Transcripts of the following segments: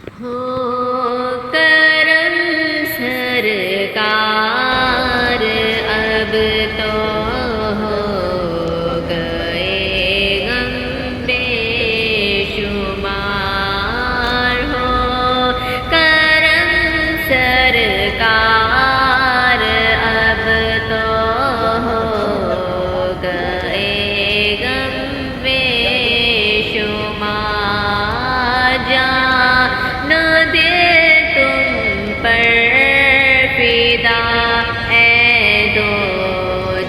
ہو کرم سرکار اب تو ہو گئے غم بے شمار ہو کرم سرکار اب تو ہو گئے غم بے شمار جان دے تم پر فدا اے دو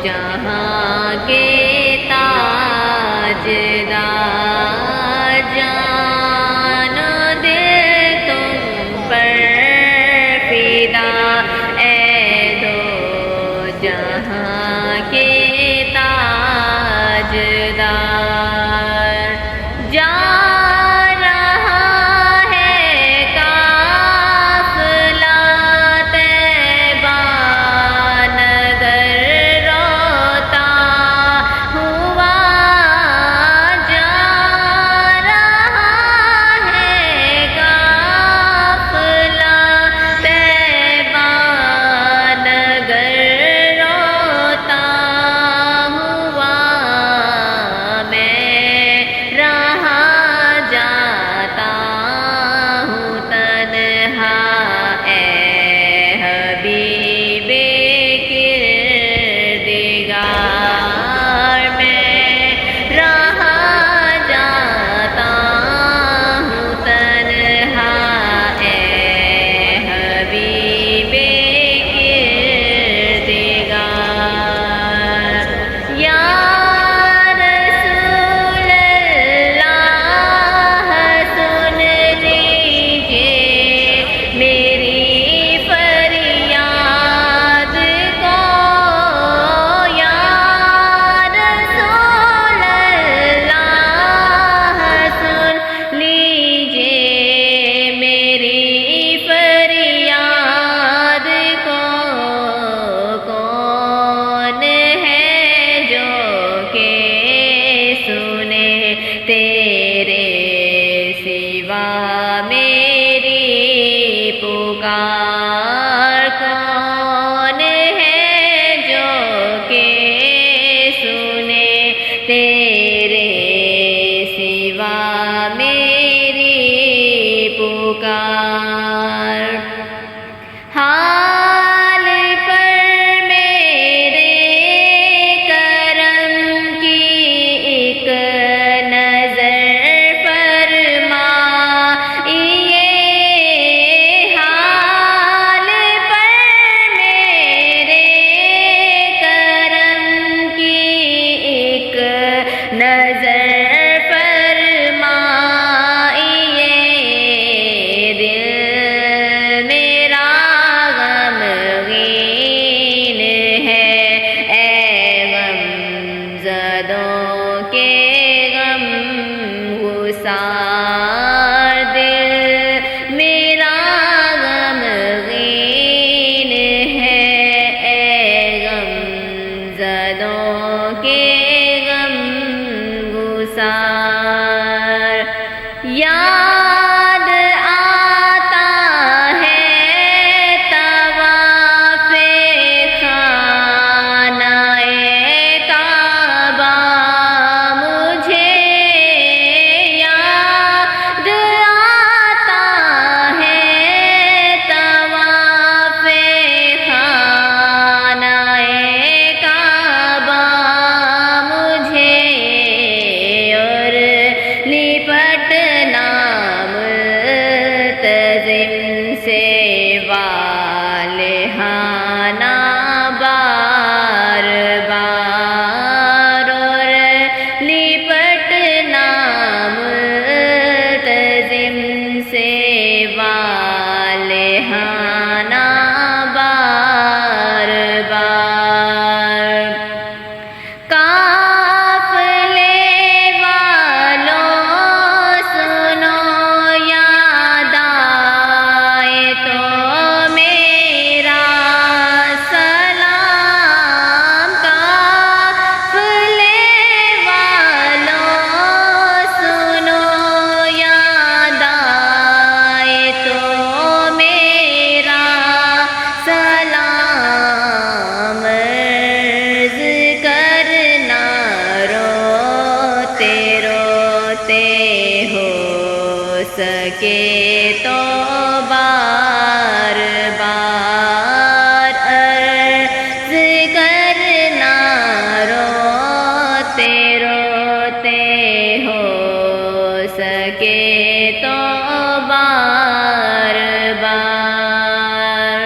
جہاں کے تاجدار جان دے تم پر فدا اے دو جہاں کے تاجدار جا رہا ہے قافلہ طیبہ نگر روتا ہوا جا رہا ہے قافلہ طیبہ نگر روتا ہوا میں رہا جاتا ہوں تنہا اے حبیب کردگار میں رہا جاتا ہوں تنہا اے حبیب کردگار یا رسول اللہ سن لیجیے میری فریاد کو یا رسول اللہ سن لیجیے میری فریاد کو کون ہے جو کہ سنے تیرے سوا میری پکار کون ہے جو کہ سنے تیرے سوا میری پکار حال پر میرے کرم کی ایک نظر فرمائیے حال پر میرے کرم کی ایک نظر فرمائیے دل میرا غمگین ہے اے غم زدوں کے غم گسار دل میرا غمگین ہے اے غم زدوں کے غم گسار یاد آتا ہے طواف خانہ کعبہ مجھے یاد آتا ہے طواف خانہ کعبہ مجھے اور لپٹنا ملتزم سے والہانہ بار بار اور لپٹنا ملتزم سے والہانہ بار بار قافلے والوں سکے تو بار بار عرض کرنا روتے روتے ہو سکے تو بار بار